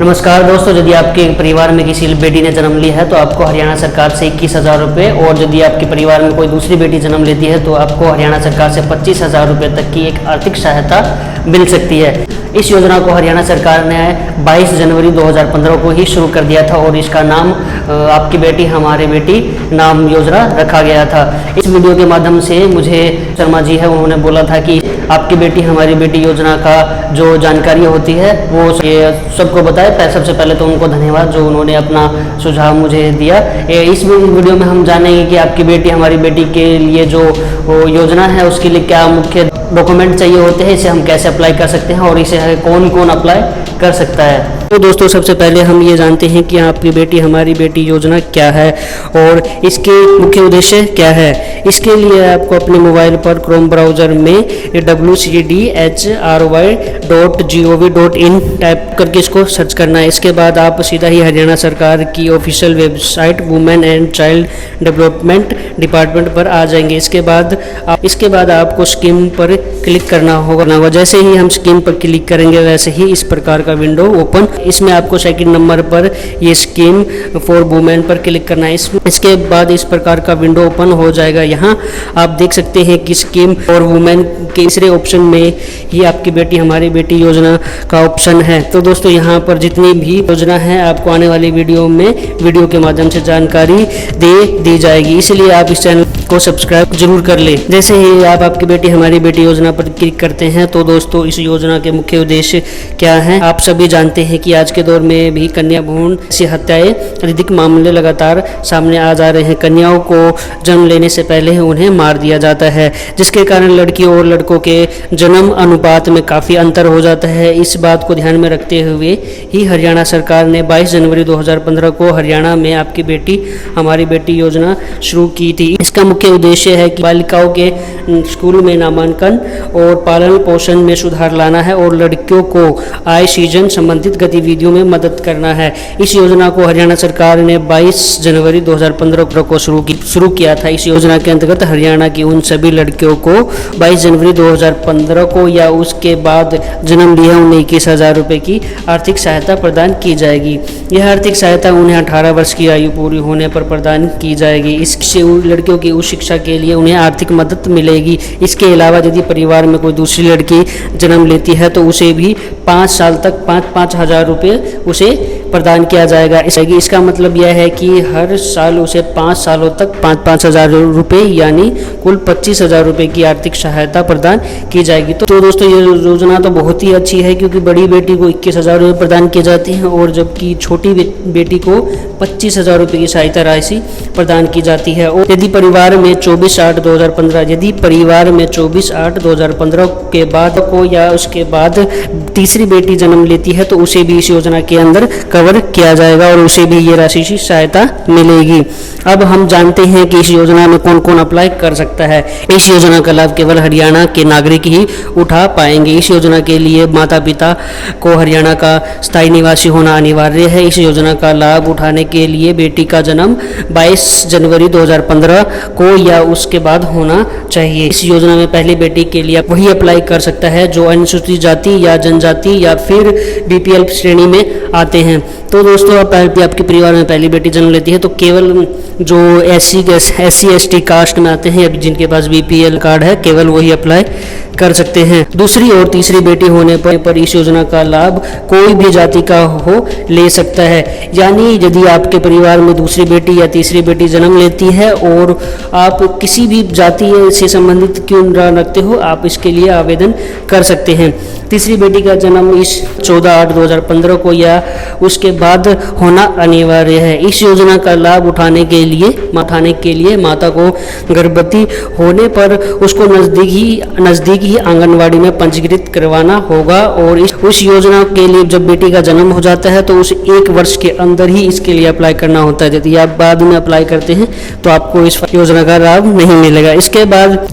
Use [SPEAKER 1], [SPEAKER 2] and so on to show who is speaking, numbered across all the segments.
[SPEAKER 1] नमस्कार दोस्तों, यदि आपके परिवार में किसी बेटी ने जन्म लिया है तो आपको हरियाणा सरकार से 21,000 रुपये, और यदि आपके परिवार में कोई दूसरी बेटी जन्म लेती है तो आपको हरियाणा सरकार से 25,000 रुपये तक की एक आर्थिक सहायता मिल सकती है। इस योजना को हरियाणा सरकार ने 22 जनवरी 2015 को ही शुरू कर दिया था और इसका नाम आपकी बेटी हमारी बेटी नाम योजना रखा गया था। इस वीडियो के माध्यम से मुझे शर्मा जी है, उन्होंने बोला था कि आपकी बेटी हमारी बेटी योजना का जो जानकारी होती है वो ये सबको बताए। सबसे पहले तो उनको धन्यवाद जो उन्होंने अपना सुझाव मुझे दिया। इस वीडियो में हम जानेंगे कि आपकी बेटी हमारी बेटी के लिए जो योजना है उसके लिए क्या मुख्य डॉक्यूमेंट चाहिए होते हैं, इसे हम कैसे अप्लाई कर सकते हैं और इसे कौन कौन अप्लाई कर सकता है। तो दोस्तों, सबसे पहले हम ये जानते हैं कि आपकी बेटी हमारी बेटी योजना क्या है और इसके मुख्य उद्देश्य क्या है। इसके लिए आपको अपने मोबाइल पर क्रोम ब्राउज़र में wcdhry.gov.in टाइप करके इसको सर्च करना है। इसके बाद आप सीधा ही हरियाणा सरकार की official website women and child development department पर आ जाएंगे। इसके बाद आपको स्कीम पर क्लिक करना होगा। जैसे ही हम स्कीम पर क्लिक करेंगे वैसे ही इस प्रकार का विंडो ओपन, इसमें आपको सेकंड नंबर पर ये स्कीम फॉर वुमेन पर क्लिक करना है। इसके बाद इस प्रकार का विंडो ओपन हो जाएगा। यहाँ आप देख सकते हैं कि स्कीम फॉर वुमेन के तीसरे ऑप्शन में ही आपकी बेटी हमारी बेटी योजना का ऑप्शन है। तो दोस्तों, यहाँ पर जितनी भी योजना है आपको आने वाली वीडियो के माध्यम से जानकारी दी जाएगी, इसलिए आप इस चैनल को सब्सक्राइब जरूर कर ले। जैसे ही आप आपकी बेटी हमारी बेटी योजना पर क्लिक करते हैं तो दोस्तों, इस योजना के मुख्य उद्देश्य क्या है। आप सभी जानते हैं कि आज के दौर में भी कन्या भ्रूण से हत्याएं अधिक मामले लगातार सामने आ जा रहे हैं। कन्याओं को जन्म लेने से पहले उन्हें मार दिया जाता है, जिसके कारण लड़कियों और लड़कों के जन्म अनुपात में काफ़ी अंतर हो जाता है। इस बात को ध्यान में रखते हुए ही हरियाणा सरकार ने 22 जनवरी 2015 को हरियाणा में आपकी बेटी हमारी बेटी योजना शुरू की थी। इसका मुख्य उद्देश्य है कि बालिकाओं के स्कूल में नामांकन और पालन पोषण में सुधार लाना है और लड़कियों को आय सृजन संबंधित गतिविधियों में मदद करना है। इस योजना को हरियाणा सरकार ने 22 जनवरी 2015 को शुरू किया था। इस योजना के अंतर्गत हरियाणा की उन सभी लड़कियों को 22 जनवरी 2015 को या उसके बाद जन्म लिया उन्हें 21,000 रुपये की आर्थिक सहायता प्रदान की जाएगी। यह आर्थिक सहायता उन्हें 18 वर्ष की आयु पूरी होने पर प्रदान की जाएगी। इससे लड़कियों की उच्च शिक्षा के लिए उन्हें आर्थिक मदद मिलेगी। इसके अलावा यदि परिवार में कोई दूसरी लड़की जन्म लेती है तो उसे भी 5 साल तक 5,000 रुपये उसे प्रदान किया जाएगा। इसका मतलब यह है कि हर साल उसे 5 सालों तक 5,000 रुपये यानी कुल 25,000 रुपये की आर्थिक सहायता प्रदान की जाएगी। तो दोस्तों, ये योजना तो बहुत ही अच्छी है क्योंकि बड़ी बेटी को 21,000 रुपये प्रदान किए जाते हैं और जबकि छोटी बेटी को 25,000 रुपये की सहायता राशि प्रदान की जाती है। और यदि परिवार में 24/8/2015 के बाद को या उसके बाद तीसरी बेटी जन्म लेती है तो उसे भी इस योजना के अंदर कवर किया जाएगा और उसे भी ये राशि की सहायता मिलेगी। अब हम जानते हैं कि इस योजना में कौन कौन अप्लाई कर सकता है। इस योजना का लाभ केवल हरियाणा के नागरिक ही उठा पाएंगे। इस योजना के लिए माता पिता को हरियाणा का स्थायी निवासी होना अनिवार्य है। इस योजना का लाभ उठाने के लिए बेटी का जन्म 22 जनवरी 2015 को या उसके बाद होना चाहिए। इस योजना में पहली बेटी के लिए वही अप्लाई कर सकता है जो अनुसूचित जाति या जनजाति या फिर BPL श्रेणी में आते हैं। तो दोस्तों, आपके परिवार में पहली बेटी जन्म लेती है तो केवल जो SC/ST कास्ट में आते हैं, जिनके पास BPL कार्ड है, केवल वही अप्लाई कर सकते हैं। दूसरी और तीसरी बेटी होने पर इस योजना का लाभ कोई भी जाति का हो ले सकता है। यानी यदि आपके परिवार में दूसरी बेटी या तीसरी बेटी जन्म लेती है और आप किसी भी जाति से संबंधित क्यों न रखते हो, आप इसके लिए आवेदन कर सकते हैं। तीसरी बेटी का जन्म इस 14/8/2015 को या उसके बाद होना अनिवार्य है। इस योजना का लाभ उठाने के लिए माता को गर्भवती होने पर उसको नज़दीक ही आंगनवाड़ी में पंजीकृत करवाना होगा और उस योजना के लिए जब बेटी का जन्म हो जाता है तो उस 1 वर्ष के अंदर ही इसके लिए अप्लाई करना होता है। यदि आप बाद में अप्लाई करते हैं तो आपको इस योजना का लाभ नहीं मिलेगा। इसके बाद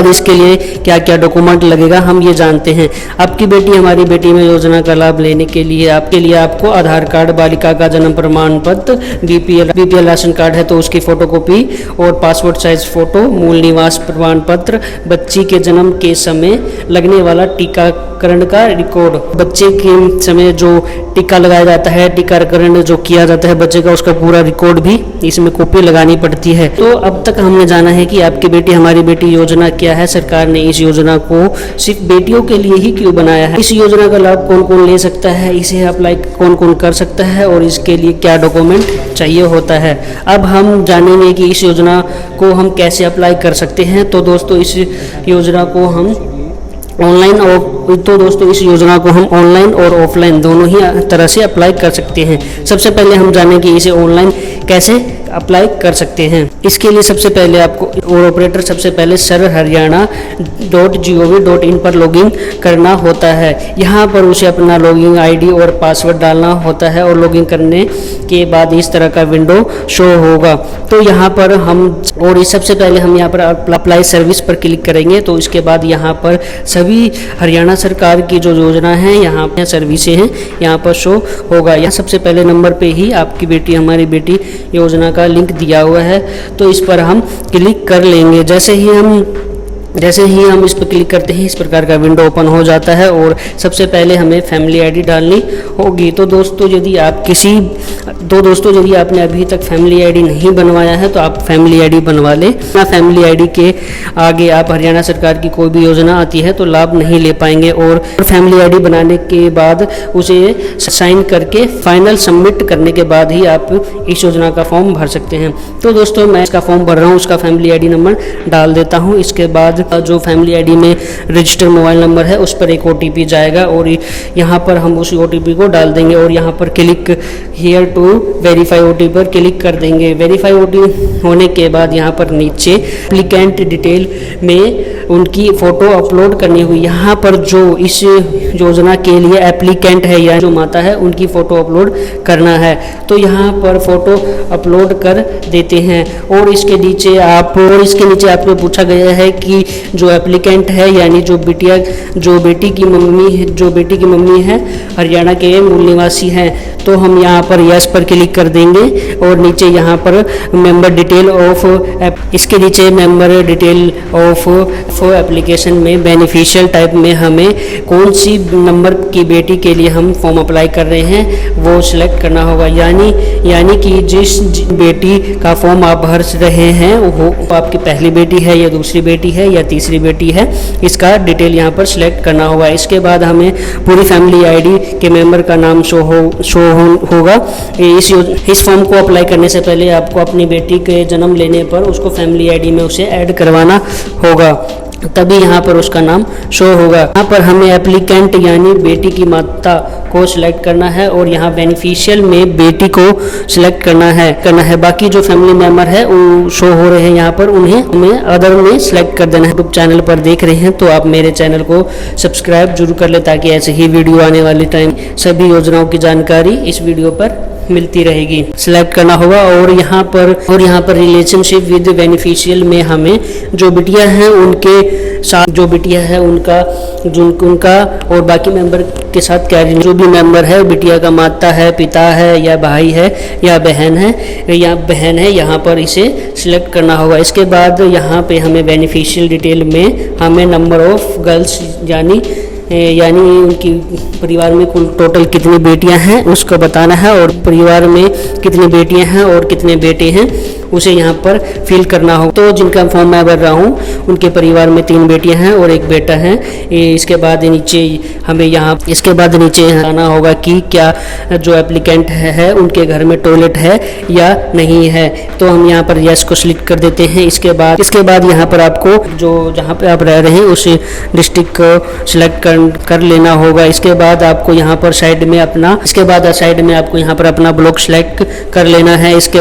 [SPEAKER 1] इसके लिए क्या क्या डॉक्यूमेंट लगेगा हम ये जानते हैं। आपके आपकी बेटी हमारी बेटी में योजना का लाभ लेने के लिए आपको आधार कार्ड, बालिका का जन्म प्रमाण पत्र, बीपीएल राशन कार्ड है तो उसकी फोटोकॉपी और पासपोर्ट साइज फोटो, मूल निवास प्रमाण पत्र, बच्ची के जन्म के समय लगने वाला टीकाकरण का रिकॉर्ड, बच्चे के समय जो टीका लगाया जाता है, टीकाकरण जो किया जाता है बच्चे का, उसका पूरा रिकॉर्ड भी इसमें कॉपी लगानी पड़ती है। तो अब तक हमने जाना है कि आपकी बेटी हमारी बेटी योजना क्या है। सरकार ने इस योजना को सिर्फ बेटियों के लिए ही क्यों बनाया है, इस योजना का लाभ कौन कौन ले सकता है, इसे अप्लाई कौन कौन कर सकता है और इसके लिए क्या डॉक्यूमेंट चाहिए होता है। अब हम जानेंगे कि इस योजना को हम कैसे अप्लाई कर सकते हैं। तो दोस्तों इस योजना को हम इस योजना को हम ऑनलाइन और ऑफलाइन दोनों ही तरह से अप्लाई कर सकते हैं। सबसे पहले हम जानें कि इसे ऑनलाइन कैसे अप्लाई कर सकते हैं। इसके लिए सबसे पहले आपको और ऑपरेटर सबसे पहले sarharyana.gov.in पर लॉगिन करना होता है। यहाँ पर उसे अपना लॉगिन आईडी और पासवर्ड डालना होता है और लॉगिन करने के बाद इस तरह का विंडो शो होगा। तो यहाँ पर सबसे पहले हम यहाँ पर अप्लाई सर्विस पर क्लिक करेंगे। तो इसके बाद यहाँ पर सभी हरियाणा सरकार की जो योजना है यहाँ पर सर्विसें हैं यहाँ पर शो होगा। यहाँ सबसे पहले नंबर पे ही आपकी बेटी हमारी बेटी योजना का लिंक दिया हुआ है, तो इस पर हम क्लिक कर लेंगे। जैसे ही हम इस पर क्लिक करते हैं इस प्रकार का विंडो ओपन हो जाता है और सबसे पहले हमें फैमिली आईडी डालनी होगी। तो दोस्तों यदि आपने अभी तक फैमिली आईडी नहीं बनवाया है तो आप फैमिली आईडी बनवा लें। फैमिली आईडी के आगे आप हरियाणा सरकार की कोई भी योजना आती है तो लाभ नहीं ले पाएंगे और फैमिली आईडी बनाने के बाद उसे साइन करके फाइनल सबमिट करने के बाद ही आप इस योजना का फॉर्म भर सकते हैं। तो दोस्तों मैं इसका फॉर्म भर रहा हूँ, उसका फैमिली आईडी नंबर डाल देता हूँ। इसके बाद जो फैमिली आईडी में रजिस्टर्ड मोबाइल नंबर है उस पर एक ओटीपी जाएगा और यहाँ पर हम उस ओटीपी को डाल देंगे और यहाँ पर click here to verify OTP पर क्लिक कर देंगे। वेरीफाई ओटीपी होने के बाद यहाँ पर नीचे एप्लीकेंट डिटेल में उनकी फ़ोटो अपलोड करनी हुई। यहाँ पर जो इस योजना के लिए एप्लीकेंट है या जो माता है उनकी फ़ोटो अपलोड करना है, तो यहाँ पर फ़ोटो अपलोड कर देते हैं। और इसके नीचे आपको पूछा गया है कि जो एप्लीकेंट है यानी जो बेटी की मम्मी है हरियाणा के मूल निवासी हैं, तो हम यहाँ पर यस पर क्लिक कर देंगे और नीचे यहाँ पर मेंबर डिटेल ऑफ एप्लीकेशन में बेनिफिशियल टाइप में हमें कौन सी नंबर की बेटी के लिए हम फॉर्म अप्लाई कर रहे हैं वो सिलेक्ट करना होगा। यानी कि जिस बेटी का फॉर्म आप भर रहे हैं वो आपकी पहली बेटी है या दूसरी बेटी है या तीसरी बेटी है, इसका डिटेल यहाँ पर सिलेक्ट करना होगा। इसके बाद हमें पूरी फैमिली आईडी के मेंबर का नाम शो होगा। इस फॉर्म को अप्लाई करने से पहले आपको अपनी बेटी के जन्म लेने पर उसको फैमिली आईडी में उसे ऐड करवाना होगा, तभी यहाँ पर उसका नाम शो होगा। यहाँ पर हमें एप्लीकेंट यानी बेटी की माता को सिलेक्ट करना है और यहाँ बेनिफिशियल में बेटी को सिलेक्ट करना है। बाकी जो फैमिली मेंबर है वो शो हो रहे हैं यहाँ पर, उन्हें हमें अदर में सिलेक्ट कर देना है। यूट्यूब चैनल पर देख रहे हैं तो आप मेरे चैनल को सब्सक्राइब जरूर कर ले ताकि ऐसे ही वीडियो आने वाले टाइम सभी योजनाओं की जानकारी इस वीडियो पर मिलती रहेगी। सिलेक्ट करना होगा और यहाँ पर रिलेशनशिप विद बेनिफिशियल में हमें जो बिटिया हैं उनके साथ उनका और बाकी मेंबर के साथ क्या जो भी मेंबर है बिटिया का माता है, पिता है या भाई है या बहन है यहाँ पर इसे सिलेक्ट करना होगा। इसके बाद यहाँ पे हमें बेनिफिशियल डिटेल में हमें नंबर ऑफ गर्ल्स यानी उनकी परिवार में कुल टोटल कितनी बेटियां हैं उसको बताना है और परिवार में कितनी बेटियां हैं और कितने बेटे हैं उसे यहाँ पर फिल करना हो। तो जिनका फॉर्म मैं भर रहा हूँ उनके परिवार में 3 बेटियां हैं और 1 बेटा है। इसके बाद नीचे आना होगा कि क्या जो एप्लीकेंट है उनके घर में टॉयलेट है या नहीं है, तो हम यहाँ पर यस को सिलेक्ट कर देते हैं। इसके बाद यहाँ पर आपको जहाँ पे आप रह रहे हैं उस डिस्ट्रिक्ट को सिलेक्ट कर लेना होगा। इसके बाद आपको यहाँ पर साइड में आपको यहाँ पर अपना ब्लॉक सिलेक्ट कर लेना है। इसके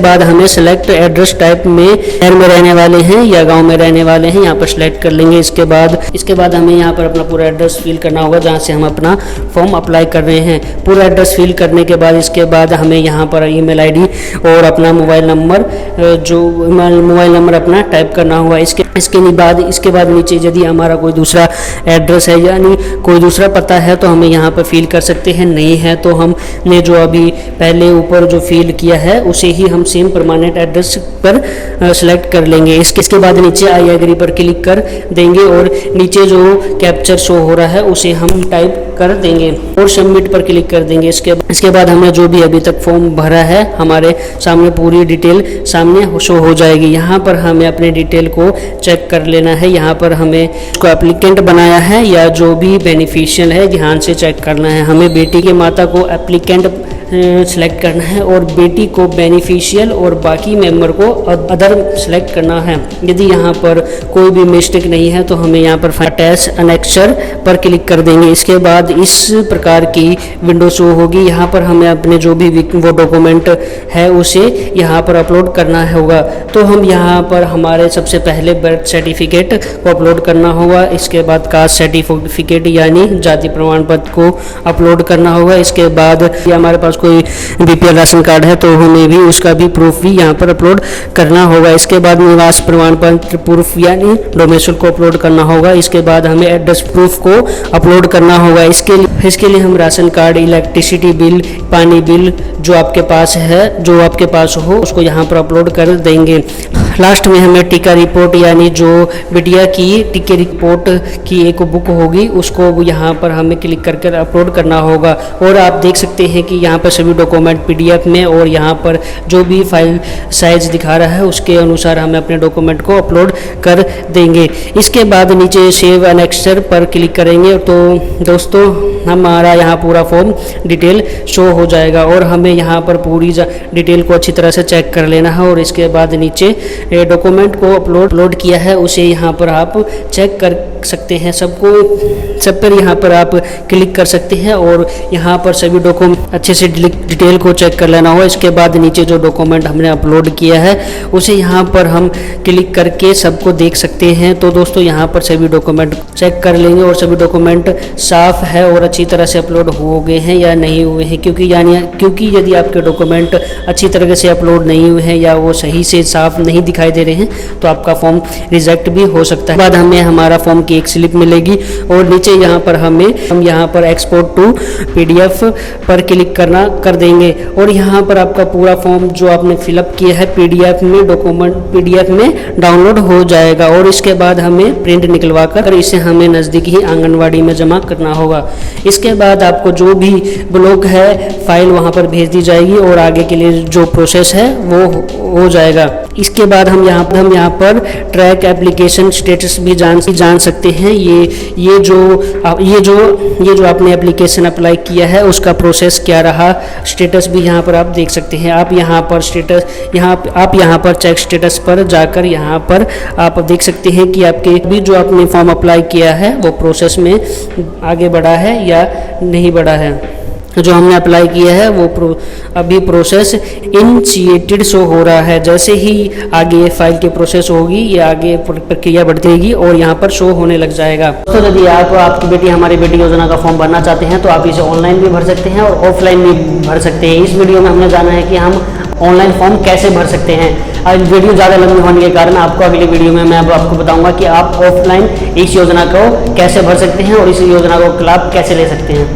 [SPEAKER 1] बाद हमें सेलेक्ट एड्रेस टाइप में शहर में रहने वाले हैं या गांव में रहने वाले हैं, यहाँ पर सेलेक्ट कर लेंगे। इसके बाद हमें यहाँ पर अपना पूरा एड्रेस फिल करना होगा जहाँ से हम अपना फॉर्म अप्लाई कर रहे हैं। पूरा एड्रेस फिल करने के बाद इसके बाद हमें यहाँ पर ईमेल आईडी और अपना मोबाइल नंबर अपना टाइप करना होगा। इसके बाद नीचे यदि हमारा कोई दूसरा एड्रेस है यानी कोई दूसरा पता है तो हमें यहाँ पर फिल कर सकते हैं, नहीं है तो हमने जो अभी पहले ऊपर जो फिल किया है उसे ही हम सेम परमानेंट एड्रेस पर सेलेक्ट कर लेंगे। इसके बाद नीचे आई एग्री पर क्लिक कर देंगे और नीचे जो कैप्चर शो हो रहा है उसे हम टाइप कर देंगे और सबमिट पर क्लिक कर देंगे। इसके बाद हमने जो भी अभी तक फॉर्म भरा है हमारे सामने पूरी डिटेल सामने शो हो जाएगी। यहाँ पर हमें अपने डिटेल को चेक कर लेना है। यहाँ पर हमें उसको एप्लीकेंट बनाया है या जो भी बेनिफिशियल है ध्यान से चेक करना है। हमें बेटी के माता को एप्लीकेंट सेलेक्ट करना है और बेटी को बेनिफिशियल और बाकी मेंबर को अदर सेलेक्ट करना है। यदि यहाँ पर कोई भी मिस्टेक नहीं है तो हमें यहाँ पर अटैच अनेक्चर पर क्लिक कर देंगे। इसके बाद इस प्रकार की विंडो शो होगी। यहाँ पर हमें अपने जो भी वो डॉक्यूमेंट है उसे यहाँ पर अपलोड करना होगा। तो हम यहाँ पर हमारे सबसे पहले बर्थ सर्टिफिकेट को अपलोड करना होगा। इसके बाद कास्ट सर्टिफिकेट यानी जाति प्रमाण पत्र को अपलोड करना होगा। इसके बाद हमारे पास कोई बीपीएल राशन कार्ड है तो हमें भी उसका भी प्रूफ भी यहाँ पर अपलोड करना होगा। इसके बाद निवास प्रमाण पत्र प्रूफ यानी डोमेस्टिक को अपलोड करना होगा। इसके बाद हमें एड्रेस प्रूफ को अपलोड करना होगा। इसके लिए हम राशन कार्ड, इलेक्ट्रिसिटी बिल, पानी बिल जो आपके पास हो उसको यहाँ पर अपलोड कर देंगे। लास्ट में हमें टीका रिपोर्ट यानी जो बिटिया की टीके रिपोर्ट की एक बुक होगी उसको यहाँ पर हमें क्लिक करके अपलोड करना होगा। और आप देख सकते हैं कि यहाँ पर सभी डॉक्यूमेंट पीडीएफ में और यहाँ पर जो भी फाइल साइज दिखा रहा है उसके अनुसार हमें अपने डॉक्यूमेंट को अपलोड कर देंगे। इसके बाद नीचे सेव एनेक्सर पर क्लिक करेंगे तो दोस्तों हमारा यहाँ पूरा फॉर्म डिटेल शो हो जाएगा और हमें यहाँ पर पूरी डिटेल को अच्छी तरह से चेक कर लेना है। और इसके बाद नीचे डॉक्यूमेंट को अपलोड किया है उसे यहाँ पर आप चेक कर सकते हैं। सब पर यहाँ पर आप क्लिक कर सकते हैं और यहाँ पर सभी डॉक्यूमेंट अच्छे से डिटेल को चेक कर लेना होगा। इसके बाद नीचे जो डॉक्यूमेंट हमने अपलोड किया है उसे यहाँ पर हम क्लिक करके सबको देख सकते हैं। तो दोस्तों यहाँ पर सभी डॉक्यूमेंट चेक कर लेंगे और सभी डॉक्यूमेंट साफ है और अच्छी तरह से अपलोड हो गए हैं या नहीं हुए हैं, क्योंकि यदि आपके डॉक्यूमेंट अच्छी तरह से अपलोड नहीं हुए हैं या वो सही से साफ नहीं दिखाई दे रहे हैं तो आपका फॉर्म रिजेक्ट भी हो सकता है। बाद हमें हमारा फॉर्म की एक स्लिप मिलेगी और नीचे यहाँ पर हम यहाँ पर एक्सपोर्ट टू पीडीएफ पर क्लिक कर देंगे और यहाँ पर आपका पूरा फॉर्म जो आपने फिलअप किया है पीडीएफ में डाउनलोड हो जाएगा। और इसके बाद हमें प्रिंट निकलवा कर इसे हमें नज़दीक ही आंगनवाड़ी में जमा करना होगा। इसके बाद आपको जो भी ब्लॉक है फाइल वहाँ पर भेज दी जाएगी और आगे के लिए जो प्रोसेस है वो हो जाएगा। इसके बाद हम यहाँ पर ट्रैक एप्लीकेशन स्टेटस भी जान सकते हैं। ये जो आपने एप्लीकेशन अप्लाई किया है उसका प्रोसेस क्या रहा, स्टेटस भी यहाँ पर आप देख सकते हैं। आप यहाँ पर चेक स्टेटस पर जाकर यहाँ पर आप देख सकते हैं कि आपके भी जो आपने फॉर्म अप्लाई किया है वो प्रोसेस में आगे बढ़ा है या नहीं बढ़ा है। जो हमने अप्लाई किया है वो अभी प्रोसेस इनिशिएटेड शो हो रहा है। जैसे ही आगे फाइल की प्रोसेस होगी ये आगे प्रक्रिया बढ़ती और यहाँ पर शो होने लग जाएगा। तो यदि आपकी बेटी हमारी बेटी योजना का फॉर्म भरना चाहते हैं तो आप इसे ऑनलाइन भी भर सकते हैं और ऑफलाइन भी भर सकते हैं। इस वीडियो में हमने जाना है कि हम ऑनलाइन फॉर्म कैसे भर सकते हैं। आज वीडियो ज़्यादा लंबी होने के कारण आपको अगली वीडियो में मैं आपको बताऊंगा कि आप ऑफलाइन इस योजना को कैसे भर सकते हैं और इस योजना को लाभ कैसे ले सकते हैं।